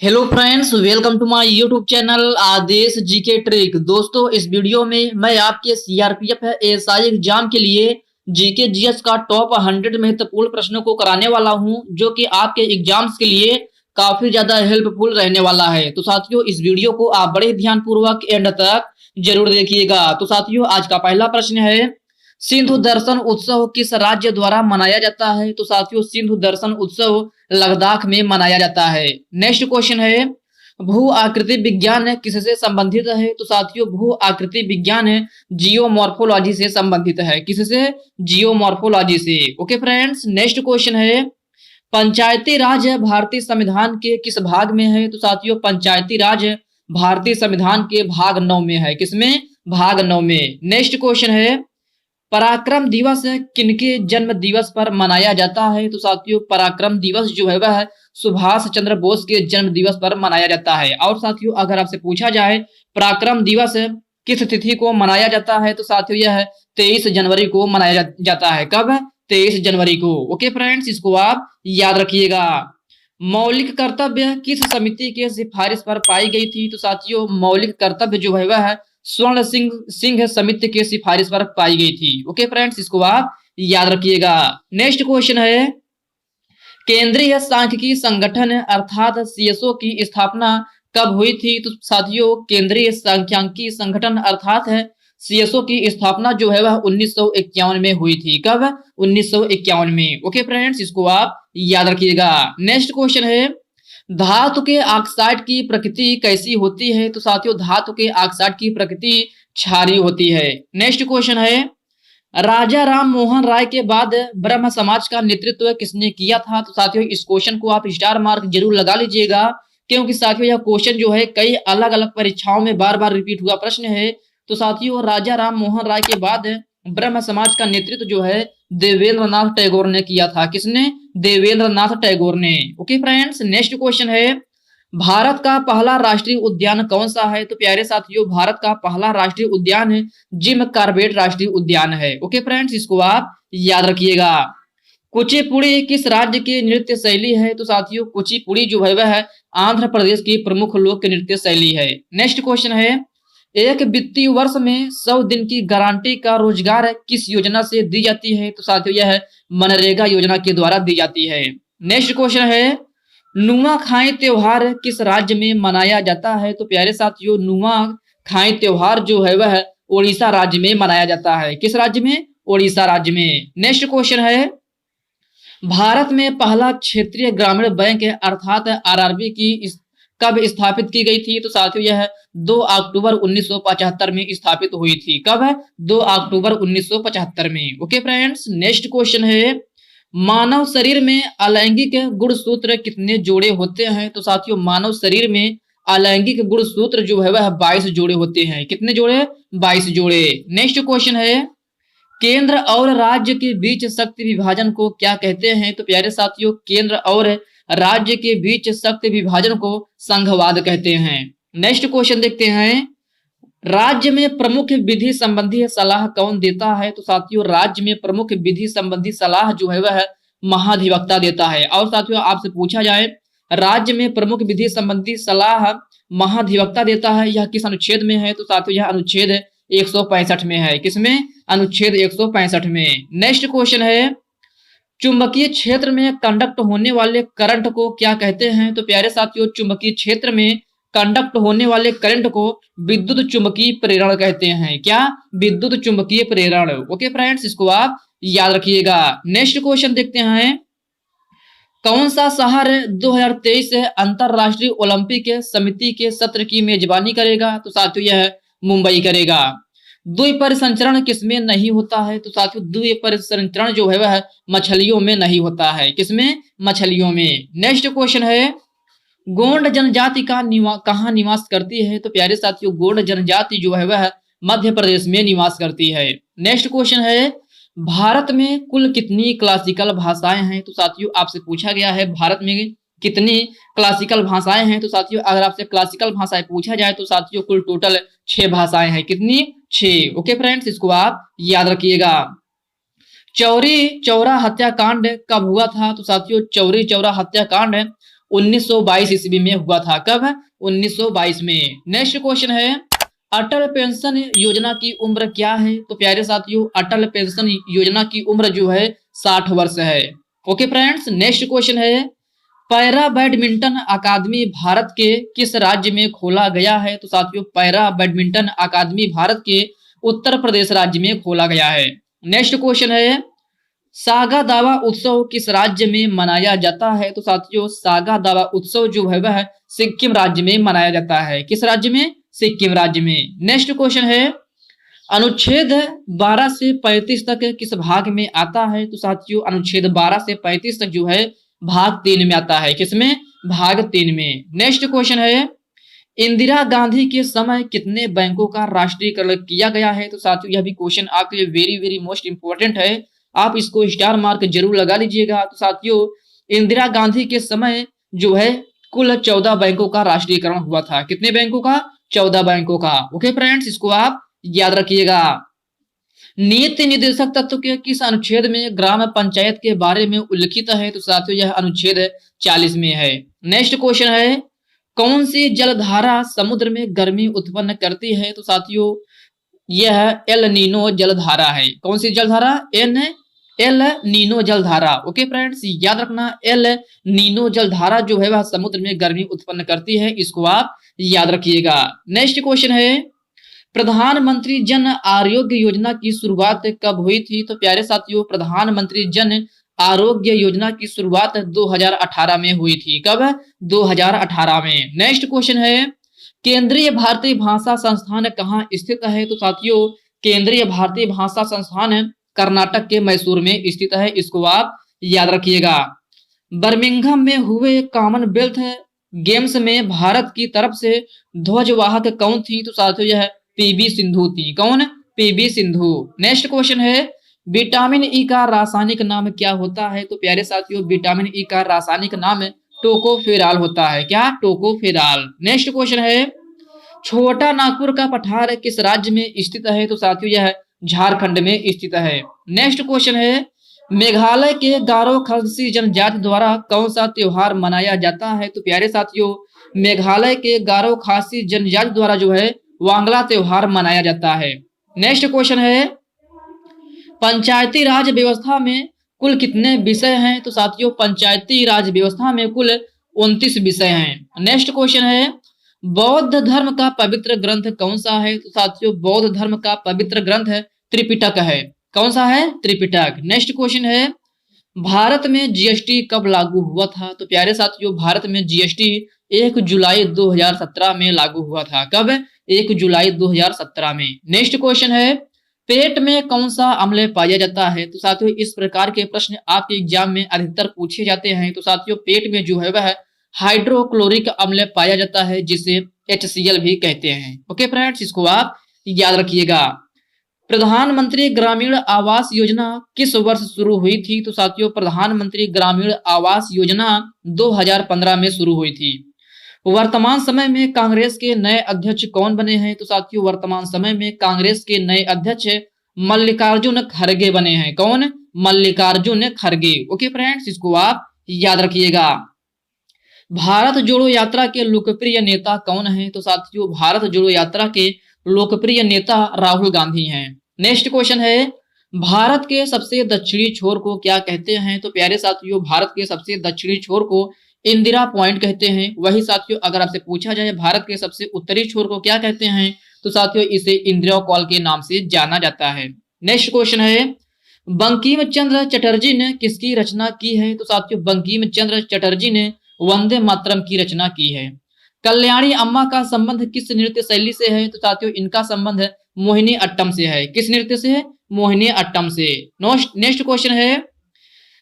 Hello friends, welcome to my YouTube channel Adesh GK trick. दोस्तों, इस video में मैं आपके सीआरपीएफ एएसआई एग्जाम के लिए जीके जीएस का टॉप 100 महत्वपूर्ण प्रश्नों को कराने वाला हूं, जो कि आपके एग्जाम्स के लिए काफी ज्यादा हेल्पफुल रहने वाला है। तो साथियों, इस वीडियो को आप बड़े ध्यानपूर्वक एंड तक जरूर देखिएगा। तो साथियों, आज का पहला प्रश्न है, सिंधु दर्शन उत्सव किस राज्य द्वारा मनाया जाता है? तो साथियों, सिंधु दर्शन उत्सव लद्दाख में मनाया जाता है। नेक्स्ट क्वेश्चन है, भू आकृति विज्ञान किससे संबंधित है? तो साथियों, भू आकृति विज्ञान जियोमॉर्फोलॉजी से संबंधित है। किससे? जियोमॉर्फोलॉजी से। ओके फ्रेंड्स, नेक्स्ट क्वेश्चन है, पंचायती राज भारतीय संविधान के किस भाग में है? तो साथियों, पंचायती राज भारतीय संविधान के भाग 9 में है। किसमें? भाग 9 में। नेक्स्ट क्वेश्चन है, पराक्रम दिवस किनके जन्म दिवस पर मनाया जाता है? तो साथियों, पराक्रम दिवस जो है वह सुभाष चंद्र बोस के जन्म दिवस पर मनाया जाता है। और साथियों, अगर आपसे पूछा जाए पराक्रम दिवस किस तिथि को मनाया जाता है, तो साथियों यह 23 जनवरी को मनाया जाता है। कब? 23 जनवरी को। ओके फ्रेंड्स, इसको आप याद रखिएगा। मौलिक कर्तव्य किस समिति के सिफारिश पर पाई गई थी? तो साथियों, मौलिक कर्तव्य जो है वह स्वर्ण सिंह समिति के सिफारिश पर पाई गई थी। ओके फ्रेंड्स, इसको आप याद रखिएगा। नेक्स्ट क्वेश्चन है, केंद्रीय सांख्यिकी संगठन अर्थात सीएसओ की स्थापना कब हुई थी? तो साथियों, केंद्रीय सांख्यिकी संगठन अर्थात है सीएसओ की स्थापना जो है वह 1951 में हुई थी। कब? 1951 में। ओके फ्रेंड्स, इसको आप याद रखिएगा। नेक्स्ट क्वेश्चन है, धातु के ऑक्साइड की प्रकृति कैसी होती है? तो साथियों, धातु के ऑक्साइड की प्रकृति क्षारीय होती है। नेक्स्ट क्वेश्चन है, राजा राम मोहन राय के बाद ब्रह्म समाज का नेतृत्व किसने किया था? तो साथियों, इस क्वेश्चन को आप स्टार मार्क जरूर लगा लीजिएगा, क्योंकि साथियों यह क्वेश्चन जो है कई अलग अलग परीक्षाओं में बार बार रिपीट हुआ प्रश्न है। तो साथियों, राजा राम मोहन राय के बाद ब्रह्म समाज का नेतृत्व जो है देवेंद्र नाथ टैगोर ने किया था। किसने? देवेंद्र नाथ टैगोर ने। ओके फ्रेंड्स, नेक्स्ट क्वेश्चन है, भारत का पहला राष्ट्रीय उद्यान कौन सा है? तो प्यारे साथियों, भारत का पहला राष्ट्रीय उद्यान जिम कॉर्बेट राष्ट्रीय उद्यान है। ओके फ्रेंड्स, इसको आप याद रखिएगा। कुचिपुड़ी किस राज्य की नृत्य शैली है? तो साथियों, कुचिपुड़ी जो है वह आंध्र प्रदेश की प्रमुख लोक नृत्य शैली है। नेक्स्ट क्वेश्चन है, एक वित्तीय वर्ष में 100 दिन की गारंटी का रोजगार किस योजना से दी जाती है? तो साथियों, यह मनरेगा योजना के द्वारा दी जाती है। नेक्स्ट क्वेश्चन है, नुआखाई त्योहार किस राज्य में मनाया जाता है? तो प्यारे साथियों, नुआखाई त्योहार जो है वह ओडिशा राज्य में मनाया जाता है। किस राज्य में? ओडिशा राज्य में। नेक्स्ट क्वेश्चन है, भारत में पहला क्षेत्रीय ग्रामीण बैंक अर्थात आरआरबी की कब स्थापित की गई थी? तो साथियों, यह 2 अक्टूबर 1975 में स्थापित हुई थी। कब है? 2 अक्टूबर 1975 में। ओके फ्रेंड्स, नेक्स्ट क्वेश्चन है, मानव शरीर में अलैंगिक गुणसूत्र कितने जोड़े होते हैं? तो साथियों, मानव शरीर में अलैंगिक गुणसूत्र जो है वह 22 जोड़े होते हैं। कितने जोड़े? 22 जोड़े। नेक्स्ट क्वेश्चन है, केंद्र और राज्य के बीच शक्ति विभाजन को क्या कहते हैं? तो प्यारे साथियों, केंद्र और राज्य के बीच शक्ति विभाजन को संघवाद कहते हैं। नेक्स्ट क्वेश्चन देखते हैं, राज्य में प्रमुख विधि संबंधी सलाह कौन देता है? तो साथियों, राज्य में प्रमुख विधि संबंधी सलाह जो है वह महाधिवक्ता देता है। और साथियों, आपसे पूछा जाए राज्य में प्रमुख विधि संबंधी सलाह महाधिवक्ता देता है, यह किस अनुच्छेद में है? तो साथियों, यह अनुच्छेद 165 में है। किसमें? अनुच्छेद 165 में। नेक्स्ट क्वेश्चन है, चुंबकीय क्षेत्र में कंडक्ट होने वाले करंट को क्या कहते हैं? तो प्यारे साथियों, चुंबकीय क्षेत्र में कंडक्ट होने वाले करंट को विद्युत चुंबकीय प्रेरण कहते हैं। क्या? विद्युत चुंबकीय प्रेरण। ओके फ्रेंड्स, इसको आप याद रखिएगा। नेक्स्ट क्वेश्चन देखते हैं, कौन सा शहर 2023 अंतरराष्ट्रीय ओलंपिक समिति के सत्र की मेजबानी करेगा? तो साथियों, यह मुंबई करेगा। द्विपरिसंचरण किसमें नहीं होता है? तो साथियों, द्विपरिसंचरण जो है वह मछलियों में नहीं होता है। किसमें? मछलियों में। नेक्स्ट क्वेश्चन है, गोंड जनजाति कहाँ निवास करती है? तो प्यारे साथियों, गोंड जनजाति जो है वह मध्य प्रदेश में निवास करती है। नेक्स्ट क्वेश्चन है, भारत में कुल कितनी क्लासिकल भाषाएं हैं? तो साथियों, आपसे पूछा गया है भारत में कितनी क्लासिकल भाषाएं हैं। तो साथियों, अगर आपसे क्लासिकल भाषाएं पूछा जाए तो साथियों कुल टोटल 6 भाषाएं हैं। कितनी? 6। ओके फ्रेंड्स, इसको आप याद रखिएगा। चौरी चौरा हत्याकांड कब हुआ था? तो साथियों, चौरी चौरा हत्याकांड 1922 ईस्वी में हुआ था। कब? 1922 में। नेक्स्ट क्वेश्चन है, अटल पेंशन योजना की उम्र क्या है? तो प्यारे साथियों, अटल पेंशन योजना की उम्र जो है 60 वर्ष है। ओके फ्रेंड्स, नेक्स्ट क्वेश्चन है, पैरा बैडमिंटन अकादमी भारत के किस राज्य में खोला गया है? तो साथियों, पैरा बैडमिंटन अकादमी भारत के उत्तर प्रदेश राज्य में खोला गया है। नेक्स्ट क्वेश्चन है, सागा दावा उत्सव किस राज्य में मनाया जाता है? तो साथियों, सागा दावा उत्सव जो है वह सिक्किम राज्य में मनाया जाता है। किस राज्य में? सिक्किम राज्य में। नेक्स्ट क्वेश्चन है, अनुच्छेद 12 से 35 तक किस भाग में आता है? तो साथियों, अनुच्छेद 12 से 35 तक जो है भाग 3 में आता है। किसमें? भाग 3 में। नेक्स्ट क्वेश्चन है, इंदिरा गांधी के समय कितने बैंकों का राष्ट्रीयकरण किया गया है? तो साथियों, यह भी क्वेश्चन आपके लिए वेरी वेरी मोस्ट इंपॉर्टेंट है, आप इसको स्टार मार्क जरूर लगा लीजिएगा। तो साथियों, इंदिरा गांधी के समय जो है कुल 14 बैंकों का राष्ट्रीयकरण हुआ था। कितने बैंकों का? 14 बैंकों का। ओके फ्रेंड्स, इसको आप याद रखिएगा। नीति निर्देशक तत्व के किस अनुच्छेद में ग्राम पंचायत के बारे में उल्लिखित है? तो साथियों, यह अनुच्छेद 40 में है। नेक्स्ट क्वेश्चन है, कौन सी जलधारा समुद्र में गर्मी उत्पन्न करती है? तो साथियों, यह एल नीनो जलधारा है। कौन सी जलधारा? एल नीनो जलधारा। ओके फ्रेंड्स, याद रखना, एल नीनो जलधारा जो है वह समुद्र में गर्मी उत्पन्न करती है, इसको आप याद रखिएगा। नेक्स्ट क्वेश्चन है, प्रधानमंत्री जन आरोग्य योजना की शुरुआत कब हुई थी? तो प्यारे साथियों, प्रधानमंत्री जन आरोग्य योजना की शुरुआत 2018 में हुई थी। कब? 2018 में। नेक्स्ट क्वेश्चन है, केंद्रीय भारतीय भाषा संस्थान कहाँ स्थित है? तो साथियों, केंद्रीय भारतीय भाषा संस्थान कर्नाटक के मैसूर में स्थित है, इसको आप याद रखिएगा। बर्मिंघम में हुए कॉमनवेल्थ गेम्स में भारत की तरफ से ध्वजवाहक कौन थी? तो साथियों, यह पीवी सिंधु थी। कौन? पीवी सिंधु। नेक्स्ट क्वेश्चन है, विटामिन ई का रासायनिक नाम क्या होता है? तो प्यारे साथियों, विटामिन ई का रासायनिक नाम टोकोफेराल होता है। क्या? टोकोफेराल। नेक्स्ट क्वेश्चन है, छोटा नागपुर का पठार किस राज्य में स्थित है? तो साथियों, यह झारखंड में स्थित है। नेक्स्ट क्वेश्चन है, मेघालय के गारो खासी जनजाति द्वारा कौन सा त्योहार मनाया जाता है? तो प्यारे साथियों, मेघालय के गारो खासी जनजाति द्वारा जो है वांगला त्योहार मनाया जाता है। नेक्स्ट क्वेश्चन है, पंचायती राज व्यवस्था में कुल कितने विषय हैं? तो साथियों, पंचायती राज व्यवस्था में कुल 29 विषय हैं। नेक्स्ट क्वेश्चन है, बौद्ध धर्म का पवित्र ग्रंथ कौन सा है? तो साथियों, बौद्ध धर्म का पवित्र ग्रंथ त्रिपिटक है। कौन सा है? त्रिपिटक। नेक्स्ट क्वेश्चन है, भारत में जीएसटी कब लागू हुआ था? तो प्यारे साथियों, भारत में जीएसटी 1 जुलाई 2017 में लागू हुआ था। कब? 1 जुलाई 2017 में। नेक्स्ट क्वेश्चन है, पेट में कौन सा अम्ल पाया जाता है? तो साथियों, इस प्रकार के प्रश्न आपके एग्जाम में अधिकतर पूछे जाते हैं। तो साथियों, पेट में जो है वह हाइड्रोक्लोरिक अम्ल पाया जाता है, जिसे HCl भी कहते हैं। ओके फ्रेंड्स, इसको आप याद रखिएगा। प्रधानमंत्री ग्रामीण आवास योजना किस वर्ष शुरू हुई थी? तो साथियों, प्रधानमंत्री ग्रामीण आवास योजना 2015 में शुरू हुई थी। वर्तमान समय में कांग्रेस के नए अध्यक्ष कौन बने हैं? तो साथियों, वर्तमान समय में कांग्रेस के नए अध्यक्ष मल्लिकार्जुन खड़गे बने हैं। कौन? मल्लिकार्जुन खड़गे। ओके फ्रेंड्स, इसको आप याद रखिएगा। भारत जोड़ो यात्रा के लोकप्रिय नेता कौन है? तो साथियों, भारत जोड़ो यात्रा के लोकप्रिय नेता राहुल गांधी हैं। नेक्स्ट क्वेश्चन है, भारत के सबसे दक्षिणी छोर को क्या कहते हैं? तो प्यारे साथियों, भारत के सबसे दक्षिणी छोर को इंदिरा पॉइंट कहते हैं। वही साथियों, अगर आपसे पूछा जाए भारत के सबसे उत्तरी छोर को क्या कहते हैं, तो साथियों, इसे इंदिरा कॉल के नाम से जाना जाता है। नेक्स्ट क्वेश्चन है, बंकिम चंद्र चटर्जी ने किसकी रचना की है? तो साथियों, बंकिम चंद्र चटर्जी ने वंदे मातरम की रचना की है। कल्याणी अम्मा का संबंध किस नृत्य शैली से है? तो साथियों, इनका संबंध मोहिनी अट्टम से है। किस नृत्य से है? मोहिनी अट्टम से। नेक्स्ट क्वेश्चन है,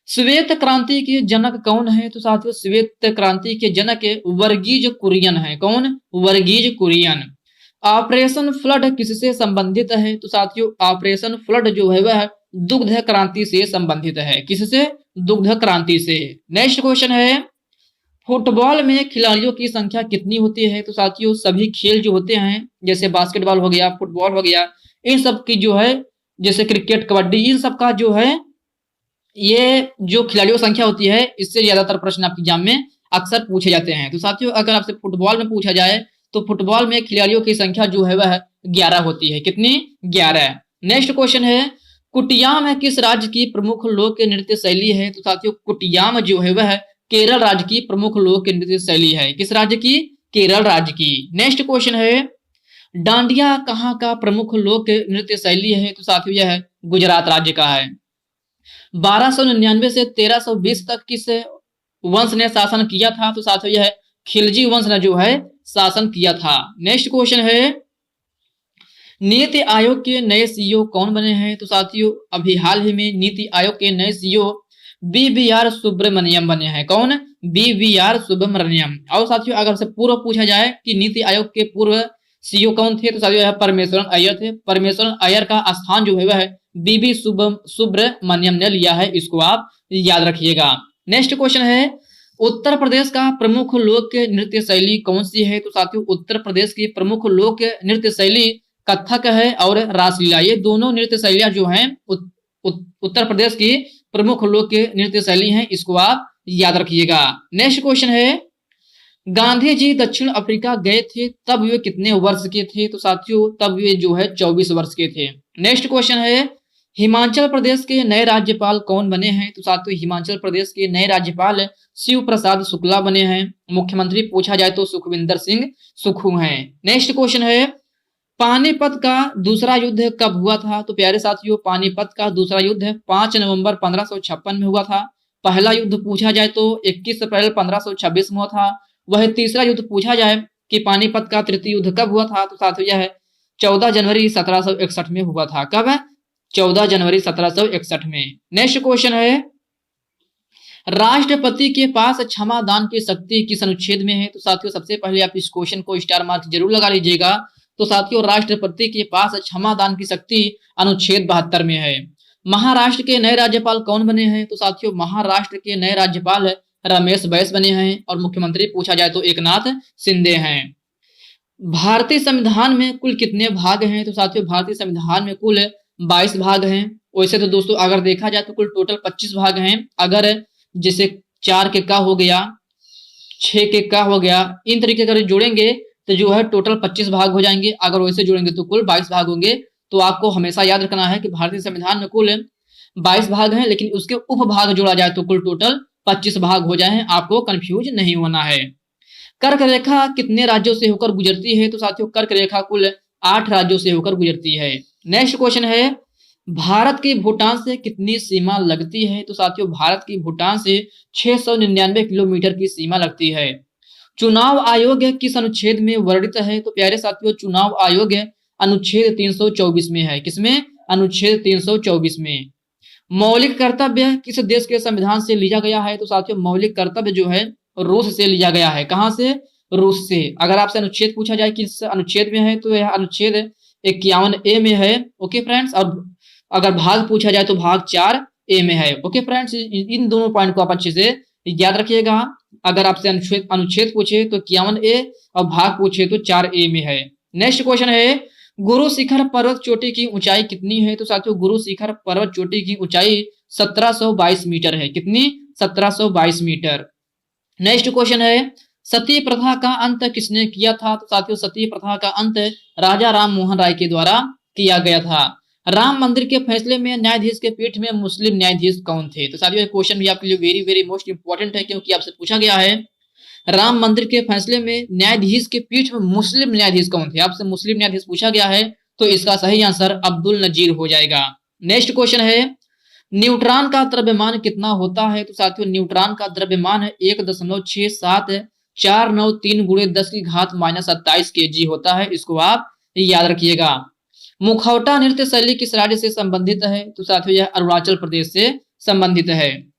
श्वेत क्रांति के जनक कौन है? तो साथियों, श्वेत क्रांति के जनक वर्गीज कुरियन है। कौन? वर्गीज कुरियन। ऑपरेशन फ्लड किससे संबंधित है? तो साथियों, ऑपरेशन फ्लड जो है वह दुग्ध क्रांति से संबंधित है। किससे? दुग्ध क्रांति से। नेक्स्ट क्वेश्चन है, फुटबॉल में खिलाड़ियों की संख्या कितनी होती है? तो साथियों, सभी खेल जो होते हैं, जैसे बास्केटबॉल हो गया, फुटबॉल हो गया, इन सब की जो है, जैसे क्रिकेट, कबड्डी, इन सब का जो है, ये जो खिलाड़ियों की संख्या होती है, इससे ज्यादातर प्रश्न आपके एग्जाम में अक्सर पूछे जाते हैं। तो साथियों अगर आपसे फुटबॉल में पूछा जाए तो फुटबॉल में खिलाड़ियों की संख्या जो है वह 11 होती है। कितनी? 11। नेक्स्ट क्वेश्चन है कुटियाम किस राज्य की प्रमुख लोक नृत्य शैली है? तो साथियों कुटियाम जो है वह केरल राज्य की प्रमुख लोक नृत्य शैली है। किस राज्य की? केरल राज्य की। नेक्स्ट क्वेश्चन है डांडिया कहाँ का प्रमुख लोक नृत्य शैली है? तो साथियों यह गुजरात राज्य का है। 1299 से 1320 तक किस वंश ने शासन किया था? तो साथियों यह खिलजी वंश ने जो है शासन किया था। नेक्स्ट क्वेश्चन है नीति आयोग के नए सीईओ कौन बने हैं? तो साथियों अभी हाल ही में नीति आयोग के नए सीईओ BVR सुब्रमण्यम बने हैं। कौन? BVR सुब्रमण्यम। और साथियों अगर से पूर्व पूछा जाए कि नीति आयोग के पूर्व सीईओ कौन थे? तो साथियों यह परमेश्वरन अय्यर थे। परमेश्वरन अय्यर का स्थान जो है वह BV सुब्रमण्यम ने लिया है, इसको आप याद रखिएगा। नेक्स्ट क्वेश्चन है उत्तर प्रदेश का प्रमुख लोक नृत्य शैली कौन सी है? तो साथियों उत्तर प्रदेश की प्रमुख लोक नृत्य शैली कथक है और रासलीला। ये दोनों नृत्य शैलियां जो हैं उत्तर प्रदेश की प्रमुख लोक नृत्य शैली हैं, इसको आप याद रखिएगा। नेक्स्ट क्वेश्चन है गांधी जी दक्षिण अफ्रीका गए थे तब वे कितने वर्ष के थे? तो साथियों तब वे जो है 24 वर्ष के थे। नेक्स्ट क्वेश्चन है हिमाचल प्रदेश के नए राज्यपाल कौन बने हैं? तो साथियों हिमाचल प्रदेश के नए राज्यपाल शिव प्रसाद शुक्ला बने हैं। मुख्यमंत्री पूछा जाए तो सुखविंदर सिंह सुक्खू हैं। नेक्स्ट क्वेश्चन है पानीपत का दूसरा युद्ध कब हुआ था? तो प्यारे साथियों पानीपत का दूसरा युद्ध 5 नवंबर 1556 में हुआ था। पहला युद्ध पूछा जाए तो 21 अप्रैल 1526 में हुआ था। वह तीसरा युद्ध पूछा जाए कि पानीपत का तृतीय युद्ध कब हुआ था? तो साथियों यह 14 जनवरी 1761 में हुआ था। कब है? 14 जनवरी 1761 में। नेक्स्ट क्वेश्चन है राष्ट्रपति के पास क्षमा दान की शक्ति किस अनुच्छेद में है? तो साथियों सबसे पहले आप इस क्वेश्चन को स्टार मार्क जरूर लगा लीजिएगा। तो साथियों राष्ट्रपति के पास क्षमा दान की शक्ति अनुच्छेद 72 में है। महाराष्ट्र के नए राज्यपाल कौन बने हैं? तो साथियों महाराष्ट्र के नए राज्यपाल रमेश बैस बने हैं और मुख्यमंत्री पूछा जाए तो एकनाथ शिंदे हैं। भारतीय संविधान में कुल कितने भाग हैं? तो साथियों भारतीय संविधान में कुल 22 भाग हैं। वैसे तो दोस्तों अगर देखा जाए तो कुल टोटल 25 भाग हैं। अगर जैसे 4 के का हो गया, 6 के का हो गया, इन तरीके अगर जोड़ेंगे तो जो है टोटल 25 भाग हो जाएंगे। अगर वैसे जोड़ेंगे तो कुल 22 भाग होंगे। तो आपको हमेशा याद रखना है कि भारतीय संविधान में कुल 22 भाग हैं, लेकिन उसके उपभाग जोड़ा जाए तो कुल टोटल 25 भाग हो जाए। आपको कंफ्यूज नहीं होना है। कर्क रेखा कितने राज्यों से होकर गुजरती है? तो साथियों कर्क रेखा कुल 8 राज्यों से होकर गुजरती है। नेक्स्ट क्वेश्चन है भारत की भूटान से कितनी सीमा लगती है? तो साथियों भारत की भूटान से 699 किलोमीटर की सीमा लगती है। चुनाव आयोग किस अनुच्छेद में वर्णित है? तो प्यारे साथियों चुनाव आयोग अनुच्छेद 324 में है। किसमें? अनुच्छेद 324 में। मौलिक कर्तव्य किस देश के संविधान से लिया गया है? तो साथियों मौलिक कर्तव्य जो है रूस से लिया गया है। कहां से? रूस से। अगर आपसे अनुच्छेद पूछा जाए किस अनुच्छेद में है तो यह अनुच्छेद 51A में है। Okay friends. और अगर भाग पूछा जाए तो भाग 4A में है। ओके फ्रेंड्स इन दोनों पॉइंट को आप अच्छे से याद रखिएगा। अगर आपसे अनुच्छेद पूछे तो 51A और भाग पूछे तो 4A में है। नेक्स्ट क्वेश्चन है गुरु शिखर पर्वत चोटी की ऊंचाई कितनी है? तो साथियों गुरु शिखर पर्वत चोटी की ऊंचाई 1722 मीटर है। कितनी? 1722 मीटर। नेक्स्ट क्वेश्चन है सती प्रथा का अंत किसने किया था? तो साथियों सती प्रथा का अंत राजा राम मोहन राय के द्वारा किया गया था। राम मंदिर के फैसले में न्यायाधीश के पीठ में मुस्लिम न्यायाधीश कौन थे? तो साथियों क्वेश्चन भी आपके लिए वेरी वेरी मोस्ट इंपॉर्टेंट है, क्योंकि आपसे पूछा गया है राम मंदिर के फैसले में न्यायाधीश के पीठ में मुस्लिम न्यायाधीश कौन थे। आपसे मुस्लिम न्यायाधीश पूछा गया है तो इसका सही आंसर अब्दुल नजीर हो जाएगा। नेक्स्ट क्वेश्चन है न्यूट्रॉन का द्रव्यमान कितना होता है? तो साथियों न्यूट्रॉन का द्रव्यमान 1.67493 गुणे 10 की घात -27 kg होता है। इसको आप याद रखिएगा। मुखौटा नृत्य शैली किस राज्य से संबंधित है? तो साथियों यह अरुणाचल प्रदेश से संबंधित है।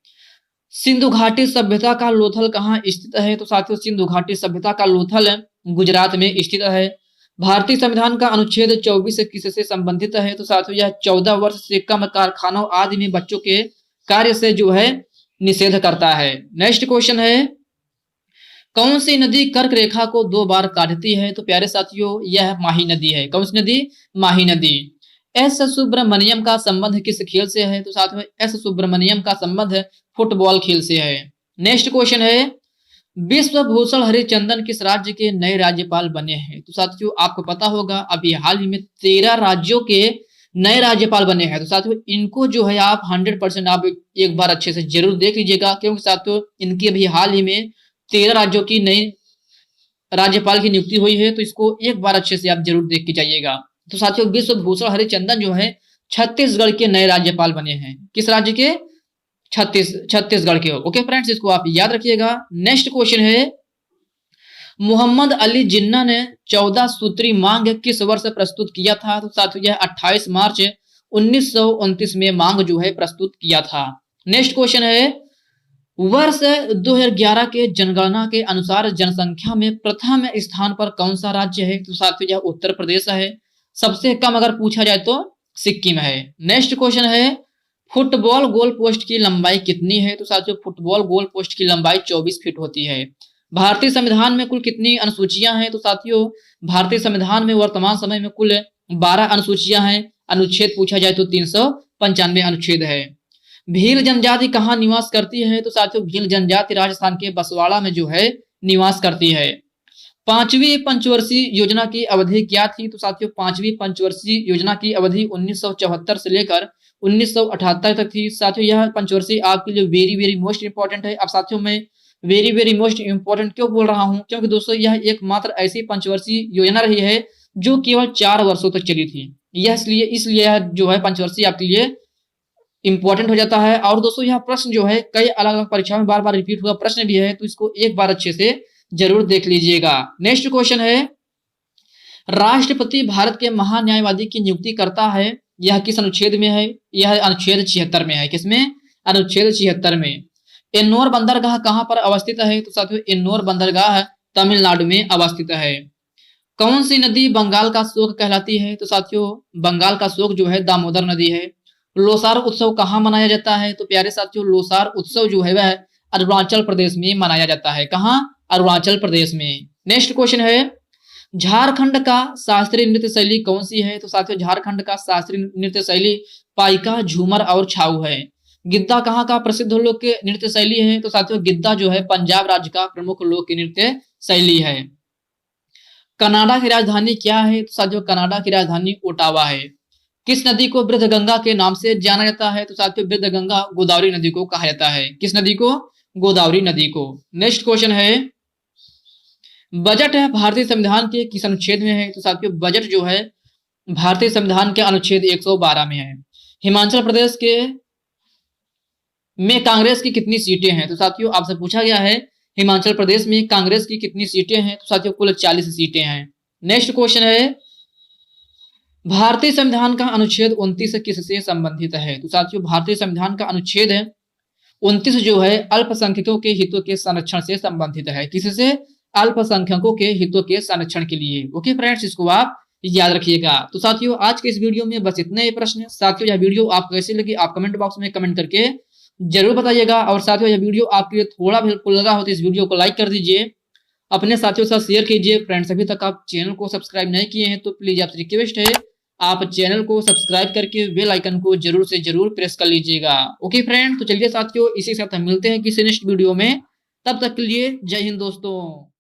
सिंधु घाटी सभ्यता का लोथल कहाँ स्थित है? तो साथियों सिंधु घाटी सभ्यता का लोथल गुजरात में स्थित है। भारतीय संविधान का अनुच्छेद 24 किससे संबंधित है? तो साथियों यह 14 वर्ष से कम कारखानों आदि में बच्चों के कार्य से जो है निषेध करता है। नेक्स्ट क्वेश्चन है कौन सी नदी कर्क रेखा को 2 बार काटती है? तो प्यारे साथियों यह माही नदी है। कौन सी नदी? माही नदी। एस सुब्रमण्यम का संबंध किस खेल से है? तो साथियों एस सुब्रमण्यम का संबंध फुटबॉल खेल से है। नेक्स्ट क्वेश्चन है विश्व भूषण हरिचंदन किस राज्य के नए राज्यपाल बने हैं? तो साथियों आपको पता होगा अभी हाल ही में 13 राज्यों के नए राज्यपाल बने हैं। तो साथियों इनको जो है आप 100% आप एक बार अच्छे से जरूर देख लीजिएगा, क्योंकि साथियों इनकी अभी हाल ही में 13 राज्यों की नई राज्यपाल की नियुक्ति हुई है। तो इसको एक बार अच्छे से आप जरूर देख के जाइएगा। तो साथियों विश्व भूषण हरिचंदन जो है छत्तीसगढ़ के नए राज्यपाल बने हैं। किस राज्य के? छत्तीसगढ़ के। ओके फ्रेंड्स, इसको आप याद रखिएगा। नेक्स्ट क्वेश्चन है, मोहम्मद अली जिन्ना ने 14 सूत्री मांग किस वर्ष प्रस्तुत किया था? तो साथियों यह 28 मार्च 1929 में मांग जो है प्रस्तुत किया था। नेक्स्ट क्वेश्चन है, वर्ष 2011 के जनगणना के अनुसार जनसंख्या में प्रथम स्थान पर कौन सा राज्य है? तो साथियों यह उत्तर प्रदेश है। सबसे कम अगर पूछा जाए तो सिक्किम है। नेक्स्ट क्वेश्चन है, फुटबॉल गोल पोस्ट की लंबाई कितनी है? तो साथियों फुटबॉल गोल पोस्ट की लंबाई 24 फीट होती है। भारतीय संविधान में कुल कितनी अनुसूचियां हैं? तो साथियों भारतीय संविधान में वर्तमान समय में कुल 12 अनुसूचियां हैं। अनुच्छेद पूछा जाए तो 395 अनुच्छेद है। भील जनजाति कहाँ निवास करती है? तो साथियों भील जनजाति राजस्थान के बसवाड़ा में जो है निवास करती है। पांचवी पंचवर्षीय योजना की अवधि क्या थी? तो साथियों पांचवी पंचवर्षीय योजना की अवधि 1974 से लेकर 1978 तक थी। साथियों यह पंचवर्षीय आपके लिए वेरी वेरी मोस्ट इंपॉर्टेंट है। अब साथियों मैं वेरी वेरी मोस्ट इंपॉर्टेंट क्यों बोल रहा हूं? क्योंकि दोस्तों यह एकमात्र ऐसी पंचवर्षीय योजना रही है जो केवल 4 वर्षों तक चली थी। यह इसलिए यह जो है पंचवर्षीय आपके लिए इंपॉर्टेंट हो जाता है। और दोस्तों यह प्रश्न जो है कई अलग अलग परीक्षाओं में बार बार रिपीट हुआ प्रश्न भी है, तो इसको एक बार अच्छे से जरूर देख लीजिएगा। नेक्स्ट क्वेश्चन है, राष्ट्रपति भारत के महान्यायवादी की नियुक्ति करता है, यह किस अनुच्छेद में है? यह अनुच्छेद 76 में है। किसमें? अनुच्छेद 76 में। एन्नोर बंदरगाह कहां पर अवस्थित है? तो साथियों एन्नोर बंदरगाह तमिलनाडु में अवस्थित है। कौन सी नदी बंगाल का शोक कहलाती है? तो साथियों बंगाल का शोक जो है दामोदर नदी है। लोसार उत्सव कहाँ मनाया जाता है? तो प्यारे साथियों लोसार उत्सव जो है वह अरुणाचल प्रदेश में मनाया जाता है। कहाँ? अरुणाचल प्रदेश में। नेक्स्ट क्वेश्चन है, झारखंड का शास्त्रीय नृत्य शैली कौन सी है? तो साथियों झारखंड का शास्त्रीय नृत्य शैली पाइका, झूमर और छाऊ है। गिद्दा कहाँ का प्रसिद्ध लोक नृत्य शैली है? तो साथियों गिद्दा जो है पंजाब राज्य का प्रमुख लोक नृत्य शैली है। कनाडा की राजधानी क्या है? तो साथियों कनाडा की राजधानी ओटावा है। किस नदी को वृद्धगंगा के नाम से जाना जाता है? तो साथियों वृद्धगंगा गोदावरी नदी को कहा जाता है। किस नदी को? गोदावरी नदी को। नेक्स्ट क्वेश्चन है, बजट है भारतीय संविधान के किस अनुच्छेद में है? तो साथियों बजट जो है भारतीय संविधान के अनुच्छेद 112 में है। हिमाचल प्रदेश के में कांग्रेस की कितनी सीटें हैं? तो साथियों आपसे पूछा गया है हिमाचल प्रदेश में कांग्रेस की कितनी सीटें हैं? तो साथियों कुल 40 सीटें हैं। नेक्स्ट क्वेश्चन है, भारतीय संविधान का अनुच्छेद 29 किससे संबंधित है? तो साथियों भारतीय संविधान का अनुच्छेद 29 जो है अल्पसंख्यकों के हितों के संरक्षण से संबंधित है। किससे? अल्पसंख्यकों के हितों के संरक्षण के लिए। ओके फ्रेंड्स, इसको आप याद रखिएगा। तो साथियों आज के इस वीडियो में बस इतने ही प्रश्न। साथियों यह वीडियो आपको कैसी लगी आप कमेंट बॉक्स में कमेंट करके जरूर बताइएगा। और साथियों यह वीडियो आपके लिए थोड़ा भी हेल्पफुल लगा हो तो इस वीडियो को लाइक कर दीजिए, अपने साथियों के साथ शेयर कीजिए। फ्रेंड्स अभी तक आप चैनल को सब्सक्राइब नहीं किए हैं तो प्लीज आपसे रिक्वेस्ट है आप चैनल को सब्सक्राइब करके बेल आइकन को जरूर से जरूर प्रेस कर लीजिएगा। ओके फ्रेंड, तो चलिए साथियों इसी के साथ हम मिलते हैं किसी नेक्स्ट वीडियो में। तब तक के लिए जय हिंद दोस्तों।